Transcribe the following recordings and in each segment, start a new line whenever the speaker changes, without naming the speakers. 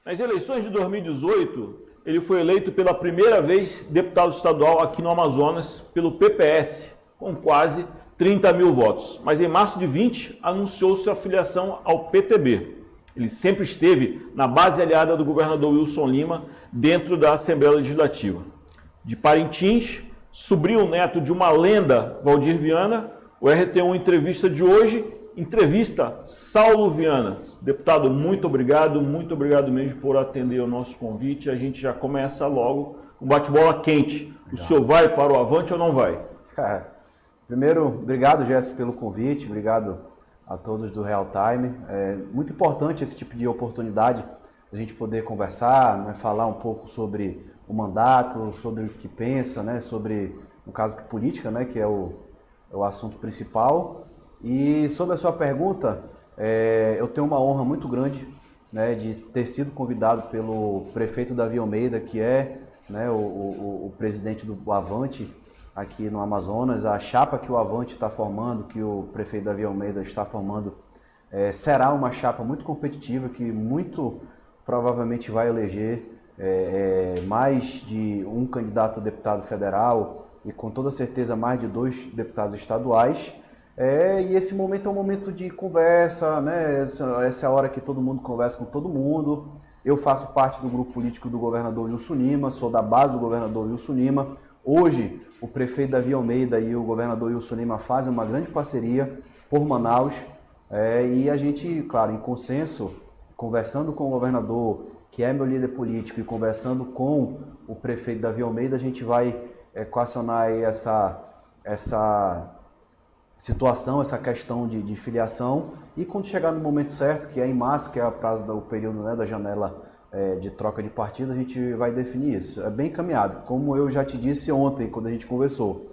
Nas eleições de 2018, ele foi eleito pela primeira vez deputado estadual aqui no Amazonas pelo PPS, com quase 30 mil votos. Mas em março de 20, anunciou sua filiação ao PTB. Ele sempre esteve na base aliada do governador Wilson Lima dentro da Assembleia Legislativa. De Parintins, sobrinho neto de uma lenda, Valdir Viana, o RT1 Entrevista de hoje entrevista Saulo Viana. Deputado, muito obrigado mesmo por atender o nosso convite. A gente já começa logo um bate-bola quente. O senhor vai para o Avante ou não vai?
Primeiro, obrigado, Jéssica, pelo convite. Obrigado a todos do Real Time. É muito importante esse tipo de oportunidade, a gente poder conversar, né, falar um pouco sobre o mandato, sobre o que pensa, né, sobre, no caso, política, né, que é o assunto principal. E sobre a sua pergunta, eu tenho uma honra muito grande, né, de ter sido convidado pelo prefeito Davi Almeida, que é, né, o presidente do Avante aqui no Amazonas. A chapa que o Avante está formando, que o prefeito Davi Almeida está formando, será uma chapa muito competitiva, que muito provavelmente vai eleger mais de um candidato a deputado federal e com toda certeza mais de 2 deputados estaduais. E esse momento é um momento de conversa, né? Essa é a hora que todo mundo conversa com todo mundo. Eu faço parte do grupo político do governador Wilson Lima, sou da base do governador Wilson Lima. Hoje, o prefeito Davi Almeida e o governador Wilson Lima fazem uma grande parceria por Manaus. E a gente, claro, em consenso, conversando com o governador, que é meu líder político, e conversando com o prefeito Davi Almeida, a gente vai equacionar aí essa situação, essa questão de filiação, e quando chegar no momento certo, que é em março, que é o prazo do período, né, da janela de troca de partido, a gente vai definir isso. É bem encaminhado, como eu já te disse ontem, quando a gente conversou.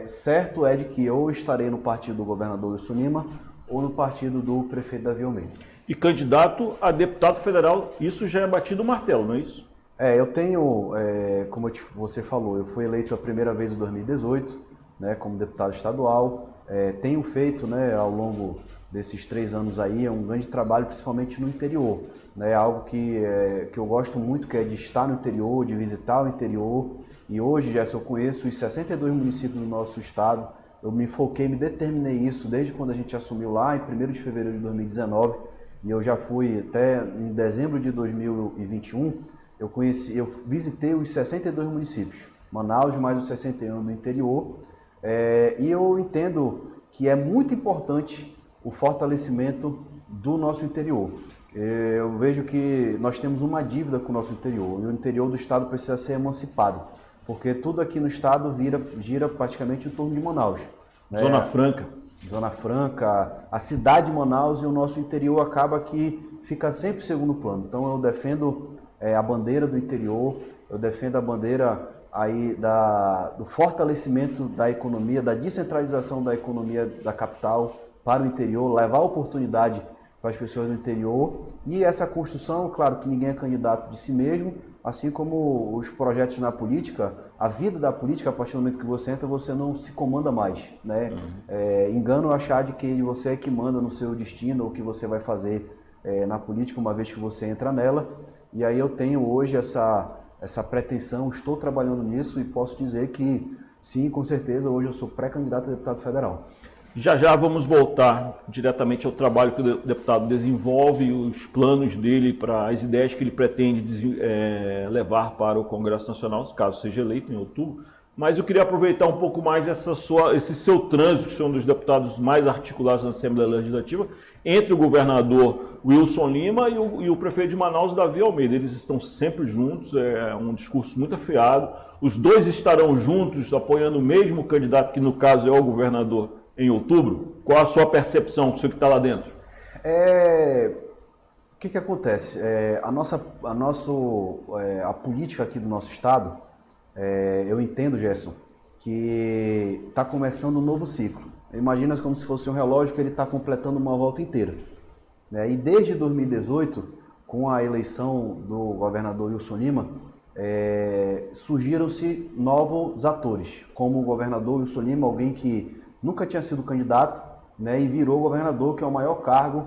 Certo é de que eu estarei no partido do governador Wilson Lima ou no partido do prefeito Davi Almeida.
E candidato a deputado federal, isso já é batido o martelo, não é isso?
Eu tenho, como você falou, eu fui eleito a primeira vez em 2018, né, como deputado estadual. Tenho feito, né, ao longo desses 3 anos aí, um grande trabalho, principalmente no interior, né, algo que eu gosto muito, que é de estar no interior, de visitar o interior. E hoje, Jéssica, eu conheço os 62 municípios do nosso estado. Eu me foquei, me determinei isso desde quando a gente assumiu lá em 1º de fevereiro de 2019, e eu já fui até em dezembro de 2021, eu visitei os 62 municípios, Manaus mais os 61 do interior. E eu entendo que é muito importante o fortalecimento do nosso interior. Eu vejo que nós temos uma dívida com o nosso interior, e o interior do estado precisa ser emancipado, porque tudo aqui no estado gira praticamente em torno de Manaus.
Zona Franca.
Zona Franca, a cidade de Manaus, e o nosso interior acaba que fica sempre em segundo plano. Então eu defendo a bandeira do interior, eu defendo a bandeira aí do fortalecimento da economia, da descentralização da economia da capital para o interior, levar oportunidade para as pessoas do interior. E essa construção, claro que ninguém é candidato de si mesmo, assim como os projetos na política, a vida da política, a partir do momento que você entra, você não se comanda mais, né? Engano achar de que você é que manda no seu destino, ou que você vai fazer na política uma vez que você entra nela. E aí eu tenho hoje essa pretensão, estou trabalhando nisso, e posso dizer que sim, com certeza, hoje eu sou pré-candidato a deputado federal.
Já vamos voltar diretamente ao trabalho que o deputado desenvolve, os planos dele, para as ideias que ele pretende levar para o Congresso Nacional, caso seja eleito em outubro. Mas eu queria aproveitar um pouco mais esse seu trânsito, que é um dos deputados mais articulados na Assembleia Legislativa, entre o governador Wilson Lima e o prefeito de Manaus, Davi Almeida. Eles estão sempre juntos, é um discurso muito afiado. Os dois estarão juntos, apoiando o mesmo candidato, que no caso é o governador, em outubro. Qual a sua percepção, você que está lá dentro?
O que acontece? A política aqui do nosso estado, eu entendo, Gerson, que está começando um novo ciclo. Imagina como se fosse um relógio que ele está completando uma volta inteira. E desde 2018, com a eleição do governador Wilson Lima, surgiram-se novos atores, como o governador Wilson Lima, alguém que nunca tinha sido candidato, né, e virou governador, que é o maior cargo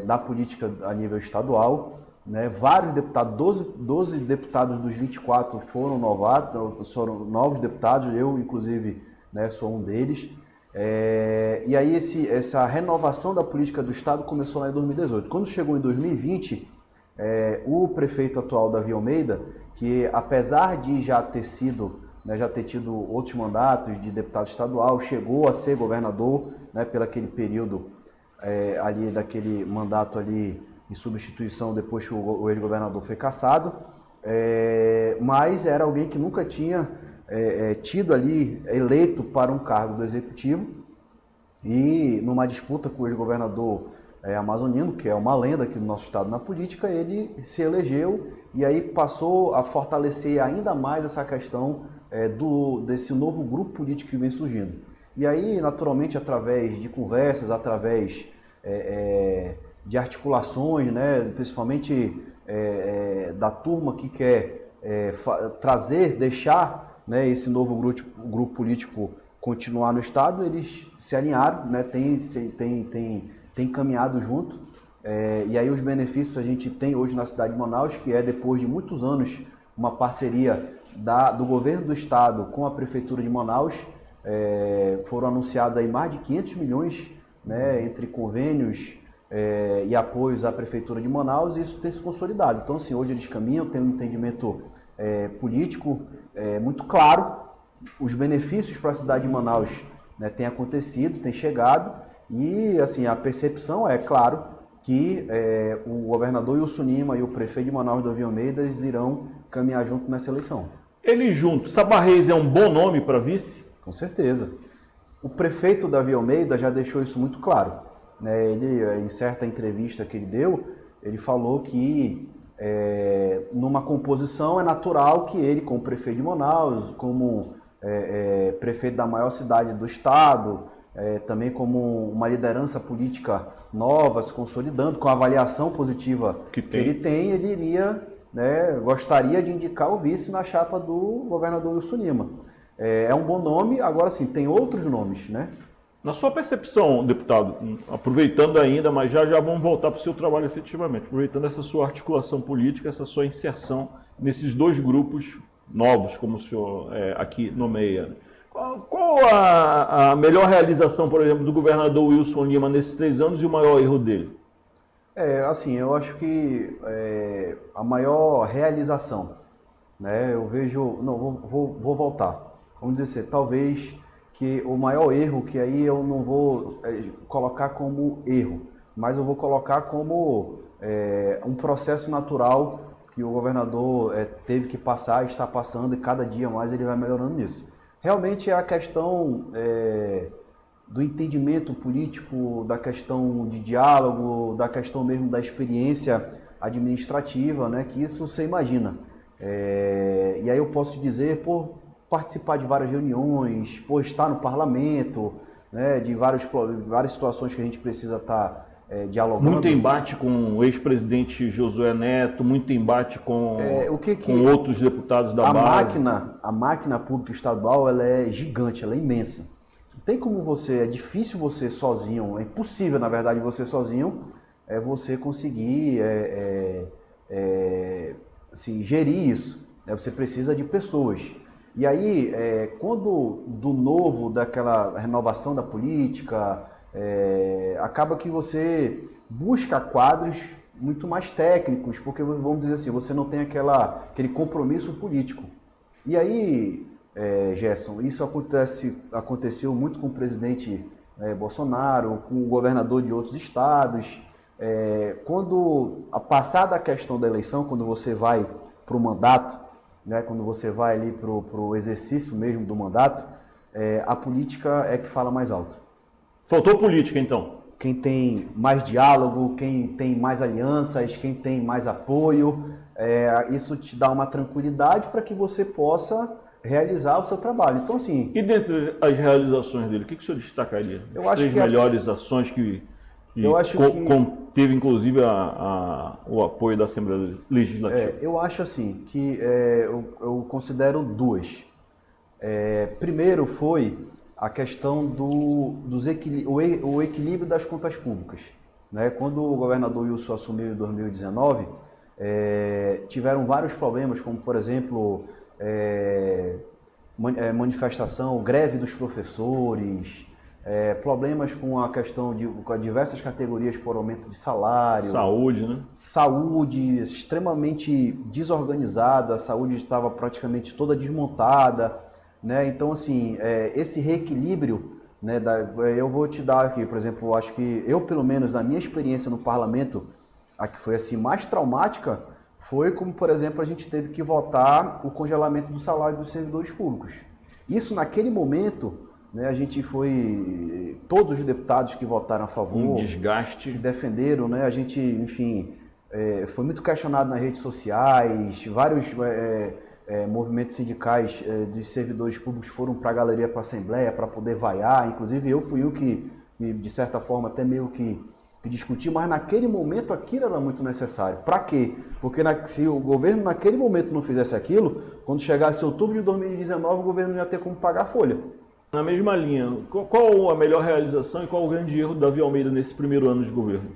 da política a nível estadual. né? Vários deputados, 12 deputados dos 24 foram novatos, foram novos deputados, eu inclusive, né, sou um deles. E aí essa renovação da política do Estado começou lá em 2018. Quando chegou em 2020, o prefeito atual, Davi Almeida, que apesar de já ter tido outros mandatos de deputado estadual, chegou a ser governador, né, pelo aquele período ali, daquele mandato ali em substituição depois que o ex-governador foi cassado, mas era alguém que nunca tinha tido ali eleito para um cargo do executivo, e numa disputa com o ex-governador amazonino, que é uma lenda aqui do nosso estado na política, ele se elegeu e aí passou a fortalecer ainda mais essa questão desse novo grupo político que vem surgindo. E aí, naturalmente, através de conversas, através de articulações, né, principalmente da turma que quer deixar, né, esse novo grupo político continuar no Estado, eles se alinharam, né, tem caminhado junto, e aí os benefícios a gente tem hoje na cidade de Manaus, que depois de muitos anos, uma parceria do governo do Estado com a Prefeitura de Manaus, foram anunciados aí mais de 500 milhões, né, entre convênios e apoios à Prefeitura de Manaus, e isso tem se consolidado. Então, assim, hoje eles caminham, tem um entendimento político muito claro, os benefícios para a cidade de Manaus, né, têm acontecido, têm chegado, e assim, a percepção claro, que o governador Wilson Lima e o prefeito de Manaus, Davi Almeida, irão caminhar junto nessa eleição.
Eles juntos, Saba Reis é um bom nome para vice?
Com certeza. O prefeito Davi Almeida já deixou isso muito claro, né? Ele, em certa entrevista que ele deu, ele falou que numa composição é natural que ele, como prefeito de Manaus, como prefeito da maior cidade do estado, também como uma liderança política nova, se consolidando, com a avaliação positiva que ele tem, ele iria, né, gostaria de indicar o vice na chapa do governador Wilson Lima. É um bom nome, agora sim, tem outros nomes, né?
Na sua percepção, deputado, aproveitando ainda, mas já vamos voltar para o seu trabalho efetivamente, aproveitando essa sua articulação política, essa sua inserção nesses dois grupos novos, como o senhor aqui nomeia. Qual a melhor realização, por exemplo, do governador Wilson Lima nesses 3 anos e o maior erro dele?
Assim, eu acho que a maior realização, né, eu vejo... Não, vou voltar. Vamos dizer assim, talvez que o maior erro, que aí eu não vou colocar como erro, mas eu vou colocar como um processo natural que o governador teve que passar, está passando, e cada dia mais ele vai melhorando nisso. Realmente é a questão do entendimento político, da questão de diálogo, da questão mesmo da experiência administrativa, né, que isso você imagina. E aí eu posso te dizer, por participar de várias reuniões, por estar no parlamento, né, de várias situações que a gente precisa estar dialogando.
Muito embate com o ex-presidente Josué Neto, muito embate com outros deputados da base.
A máquina pública estadual, ela é gigante, ela é imensa. Não tem como é difícil você sozinho, é impossível, na verdade, você sozinho, você conseguir assim, gerir isso. Né? Você precisa de pessoas. E aí, quando daquela renovação da política, acaba que você busca quadros muito mais técnicos, porque, vamos dizer assim, você não tem aquele compromisso político. E aí, Gerson, isso aconteceu muito com o presidente Bolsonaro, com o governador de outros estados. Quando, passada a questão da eleição, quando você vai para o mandato, né, quando você vai ali para o exercício mesmo do mandato, a política é que fala mais alto.
Faltou política, então?
Quem tem mais diálogo, quem tem mais alianças, quem tem mais apoio, isso te dá uma tranquilidade para que você possa realizar o seu trabalho. Então, assim...
E dentre as realizações dele, o que o senhor destacaria? As 3 melhores ações que teve, inclusive, o apoio da Assembleia Legislativa.
Eu acho assim, que eu considero 2. Primeiro foi a questão do equilíbrio das contas públicas. Né? Quando o governador Wilson assumiu em 2019, tiveram vários problemas, como por exemplo, manifestação, greve dos professores, problemas com a questão com diversas categorias por aumento de salário.
Saúde, né?
Saúde extremamente desorganizada, a saúde estava praticamente toda desmontada, né? Então, assim, esse reequilíbrio, né, eu vou te dar aqui, por exemplo, acho que eu, pelo menos, na minha experiência no parlamento, a que foi assim mais traumática, foi como, por exemplo, a gente teve que votar o congelamento do salário dos servidores públicos. Isso, naquele momento, né, a gente foi, todos os deputados que votaram a favor,
um desgaste,
que defenderam, né, a gente, enfim, foi muito questionado nas redes sociais, vários movimentos sindicais dos servidores públicos foram para a galeria, para a Assembleia, para poder vaiar, inclusive eu fui o que, de certa forma, até meio que discuti, mas naquele momento aquilo era muito necessário. Para quê? Porque se o governo naquele momento não fizesse aquilo, quando chegasse outubro de 2019, o governo não ia ter como pagar a folha.
Na mesma linha, qual a melhor realização e qual o grande erro do Davi Almeida nesse primeiro ano de governo?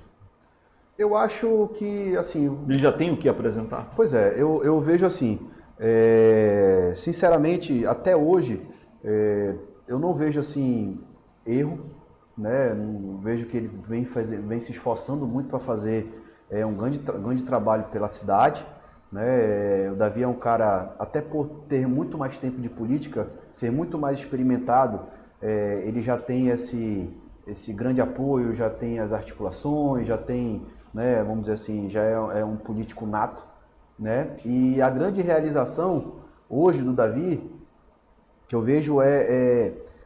Eu acho que, assim...
Ele já tem o que apresentar?
Pois é, eu vejo assim, sinceramente, até hoje, eu não vejo assim erro, né? Não vejo que ele vem se esforçando muito para fazer um grande trabalho pela cidade. Né? O Davi é um cara, até por ter muito mais tempo de política, ser muito mais experimentado, ele já tem esse grande apoio, já tem as articulações, já tem, né, vamos dizer assim, já é um político nato. Né? E a grande realização hoje do Davi, que eu vejo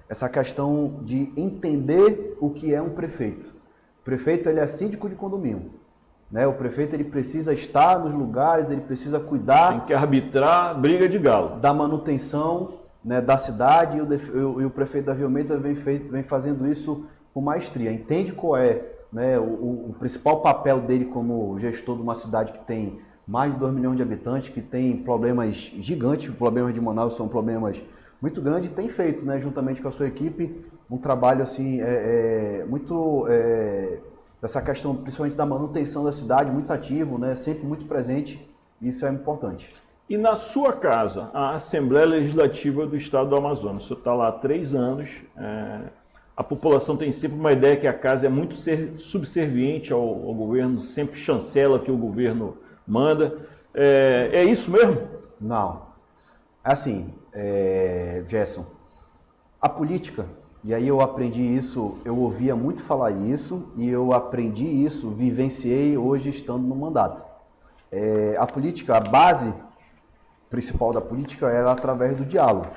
essa questão de entender o que é um prefeito. O prefeito, ele é síndico de condomínio. Né? O prefeito, ele precisa estar nos lugares, ele precisa cuidar...
Tem que arbitrar briga de galo.
Da manutenção, né, da cidade, e o prefeito Davi Almeida vem fazendo isso com maestria. Entende qual é, né, o principal papel dele como gestor de uma cidade que tem mais de 2 milhões de habitantes, que tem problemas gigantes, os problemas de Manaus são problemas muito grandes, e tem feito, né, juntamente com a sua equipe, um trabalho assim, muito... dessa questão, principalmente da manutenção da cidade, muito ativo, né? Sempre muito presente, isso é importante.
E na sua casa, a Assembleia Legislativa do Estado do Amazonas, o senhor está lá há 3 anos, a população tem sempre uma ideia que a casa é muito subserviente ao governo, sempre chancela o que o governo manda. É isso mesmo?
Não. Assim, Gerson, a política... E aí eu aprendi isso, eu ouvia muito falar isso, e eu aprendi isso, vivenciei hoje estando no mandato. A política, a base principal da política era através do diálogo,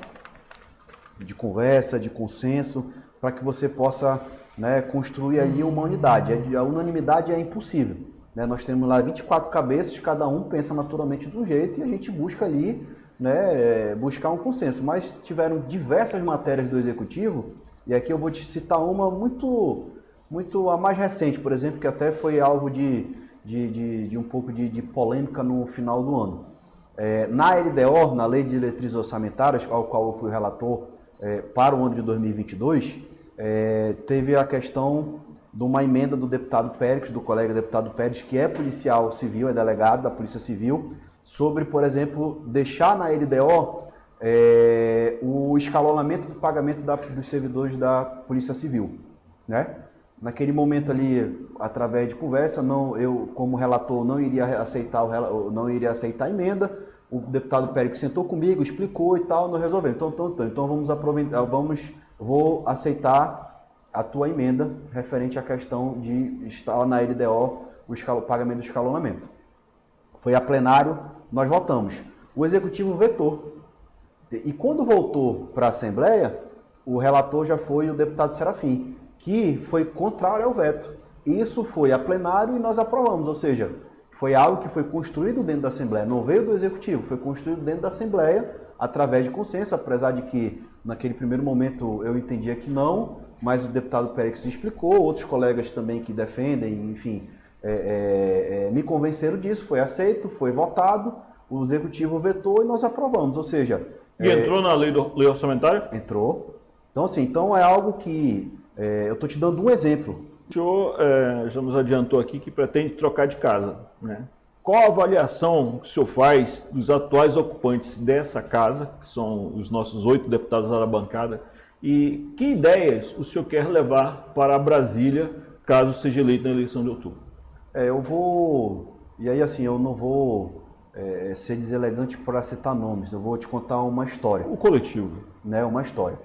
de conversa, de consenso, para que você possa, né, construir ali uma unidade. A unanimidade é impossível. Né? Nós temos lá 24 cabeças, cada um pensa naturalmente de um jeito, e a gente busca ali, né, buscar um consenso. Mas tiveram diversas matérias do Executivo. E aqui eu vou te citar uma muito a mais recente, por exemplo, que até foi alvo de um pouco de polêmica no final do ano. Na LDO, na Lei de Diretrizes Orçamentárias, ao qual eu fui relator para o ano de 2022, teve a questão de uma emenda do deputado Pérez, do colega deputado Pérez, que é policial civil, é delegado da Polícia Civil, sobre, por exemplo, deixar na LDO o escalonamento do pagamento dos servidores da Polícia Civil, né? Naquele momento ali, através de conversa, eu como relator não iria aceitar a emenda. O deputado Pérez sentou comigo, explicou e tal, nós resolvemos. Então vou aceitar a tua emenda referente à questão de estar na LDO o pagamento do escalonamento. Foi a plenário, nós votamos. O Executivo vetou. E quando voltou para a Assembleia, o relator já foi o deputado Serafim, que foi contrário ao veto. Isso foi a plenário e nós aprovamos, ou seja, foi algo que foi construído dentro da Assembleia, não veio do Executivo, foi construído dentro da Assembleia através de consenso, apesar de que naquele primeiro momento eu entendia que não, mas o deputado Pérez explicou, outros colegas também que defendem, enfim, me convenceram disso, foi aceito, foi votado, o Executivo vetou e nós aprovamos, ou seja...
E entrou na lei orçamentária?
Entrou. Então, assim, é algo que... eu estou te dando um exemplo.
O senhor já nos adiantou aqui que pretende trocar de casa, né? Qual a avaliação que o senhor faz dos atuais ocupantes dessa casa, que são os nossos 8 deputados da bancada, e que ideias o senhor quer levar para Brasília, caso seja eleito na eleição de outubro?
E aí assim, eu não vou ser deselegante para citar nomes, eu vou te contar uma história.
O coletivo.
Né, uma história.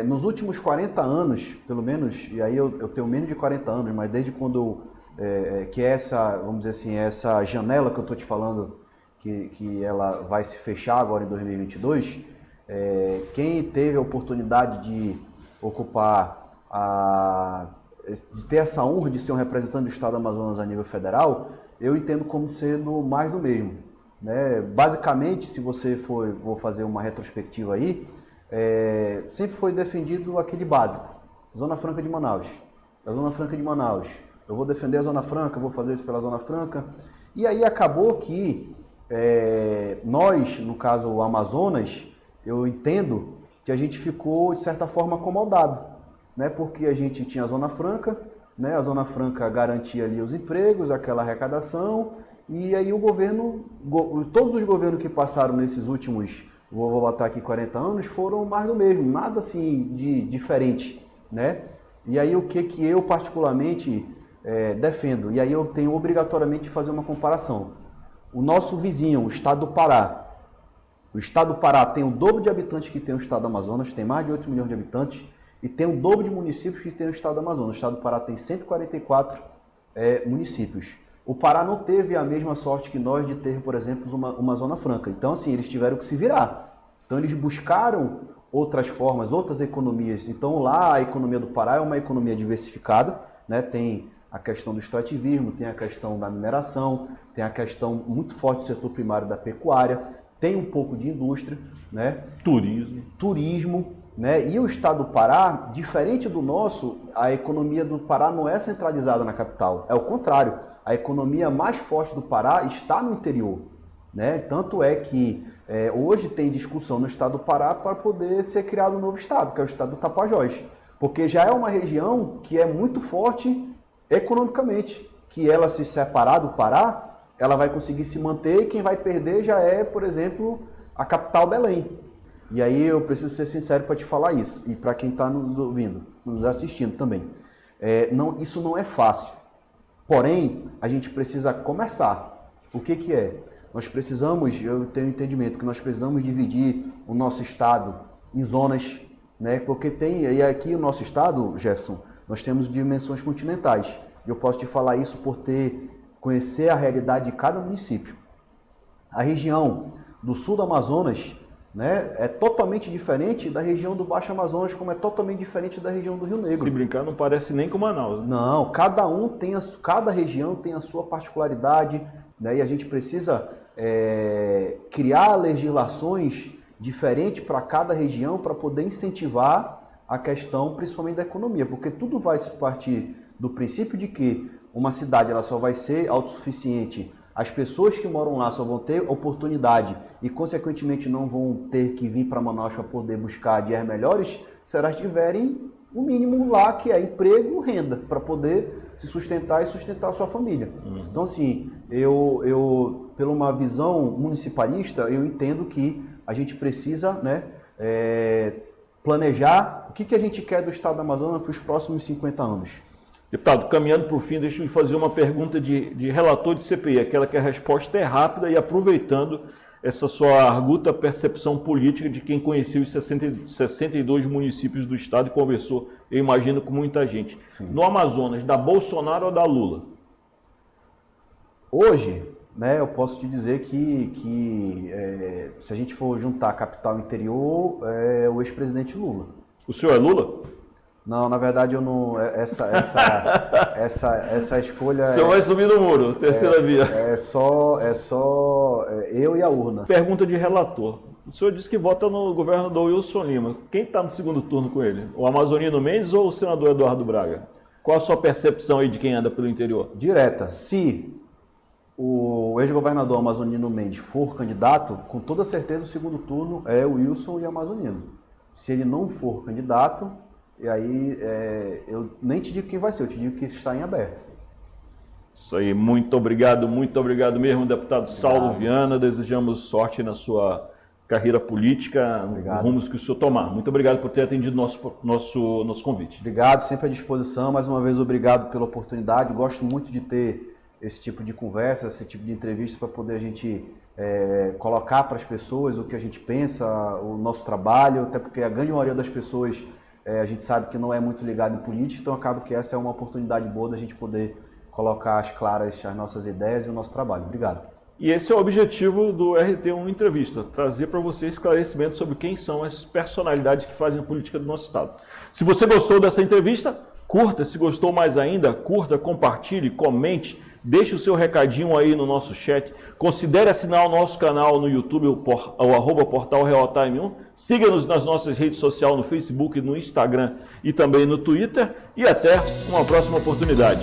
Nos últimos 40 anos, pelo menos, e aí eu tenho menos de 40 anos, mas desde quando que essa, vamos dizer assim, essa janela que eu estou te falando, que ela vai se fechar agora em 2022, quem teve a oportunidade de ocupar, de ter essa honra de ser um representante do Estado do Amazonas a nível federal, eu entendo como sendo mais do mesmo. Né? Basicamente, se você vou fazer uma retrospectiva aí, sempre foi defendido aquele básico, Zona Franca de Manaus. A Zona Franca de Manaus. Eu vou defender a Zona Franca, vou fazer isso pela Zona Franca. E aí acabou que nós, no caso o Amazonas, eu entendo que a gente ficou, de certa forma, acomodado. Né? Porque a gente tinha a Zona Franca, né? A Zona Franca garantia ali os empregos, aquela arrecadação, e aí o governo, todos os governos que passaram nesses últimos, vou botar aqui 40 anos, foram mais do mesmo, nada assim de diferente. Né? E aí o que eu particularmente defendo, e aí eu tenho obrigatoriamente de fazer uma comparação. O nosso vizinho, o estado do Pará. O estado do Pará tem o dobro de habitantes que tem o estado do Amazonas, tem mais de 8 milhões de habitantes, e tem o dobro de municípios que tem o estado do Amazonas. O estado do Pará tem 144 municípios. O Pará não teve a mesma sorte que nós de ter, por exemplo, uma Zona Franca. Então, assim, eles tiveram que se virar. Então, eles buscaram outras formas, outras economias. Então, lá a economia do Pará é uma economia diversificada, né? Tem a questão do extrativismo, tem a questão da mineração, tem a questão muito forte do setor primário da pecuária, tem um pouco de indústria, né? Turismo, né? E o estado do Pará, diferente do nosso, a economia do Pará não é centralizada na capital, é o contrário. A economia mais forte do Pará está no interior, né? Tanto é que hoje tem discussão no estado do Pará para poder ser criado um novo estado, que é o estado do Tapajós, porque já é uma região que é muito forte economicamente, que ela se separar do Pará, ela vai conseguir se manter, e quem vai perder já é, por exemplo, a capital Belém. E aí eu preciso ser sincero para te falar isso, e para quem está nos ouvindo, nos assistindo também. Isso não é fácil, porém, a gente precisa começar. O que é? Nós precisamos, eu tenho entendimento que nós precisamos dividir o nosso estado em zonas, né? Porque e aqui o nosso estado, Jefferson, nós temos dimensões continentais. E eu posso te falar isso por conhecer a realidade de cada município. A região do sul do Amazonas, né, é totalmente diferente da região do Baixo Amazonas, como é totalmente diferente da região do Rio Negro.
Se brincar, não parece nem com Manaus. Né?
Não, cada região tem a sua particularidade, né, e a gente precisa criar legislações diferentes para cada região para poder incentivar a questão principalmente da economia, porque tudo vai se partir do princípio de que uma cidade ela só vai ser autossuficiente, as pessoas que moram lá só vão ter oportunidade e consequentemente não vão ter que vir para Manaus para poder buscar dias melhores, se elas tiverem o mínimo lá, que é emprego, renda, para poder se sustentar e sustentar a sua família. Então assim, eu pela uma visão municipalista, eu entendo que a gente precisa, né, planejar o que a gente quer do estado do Amazonas para os próximos 50 anos.
Deputado, caminhando para o fim, deixa eu lhe fazer uma pergunta de relator de CPI, aquela que a resposta é rápida, e aproveitando essa sua arguta percepção política de quem conheceu os 62 municípios do estado e conversou, eu imagino, com muita gente. Sim. No Amazonas, da Bolsonaro ou da Lula?
Hoje, né, eu posso te dizer que se a gente for juntar capital e interior, é o ex-presidente Lula.
O senhor é Lula?
Não, na verdade eu não. Essa escolha.
O senhor vai subir no muro, terceira via.
É só eu e a urna.
Pergunta de relator. O senhor disse que vota no governador Wilson Lima. Quem está no segundo turno com ele? O Amazonino Mendes ou o senador Eduardo Braga? Qual a sua percepção aí de quem anda pelo interior?
Direta. Se o ex-governador Amazonino Mendes for candidato, com toda certeza o segundo turno é o Wilson e Amazonino. Se ele não for candidato, e aí eu nem te digo quem vai ser, eu te digo que está em aberto.
Isso aí, muito obrigado mesmo, deputado Saulo Viana. Desejamos sorte na sua carreira política, nos rumos que o senhor tomar. Muito obrigado por ter atendido nosso convite.
Obrigado, sempre à disposição. Mais uma vez, obrigado pela oportunidade. Gosto muito de ter esse tipo de conversa, esse tipo de entrevista para poder a gente colocar para as pessoas o que a gente pensa, o nosso trabalho, até porque a grande maioria das pessoas a gente sabe que não é muito ligado em política, então acaba que essa é uma oportunidade boa da gente poder colocar às claras as nossas ideias e o nosso trabalho. Obrigado.
E esse é o objetivo do RT1 Entrevista, trazer para você esclarecimento sobre quem são as personalidades que fazem a política do nosso estado. Se você gostou dessa entrevista, curta. Se gostou mais ainda, curta, compartilhe, comente, deixe o seu recadinho aí no nosso chat. Considere assinar o nosso canal no YouTube, o @portal Realtime 1. Siga-nos nas nossas redes sociais, no Facebook, no Instagram e também no Twitter. E até uma próxima oportunidade.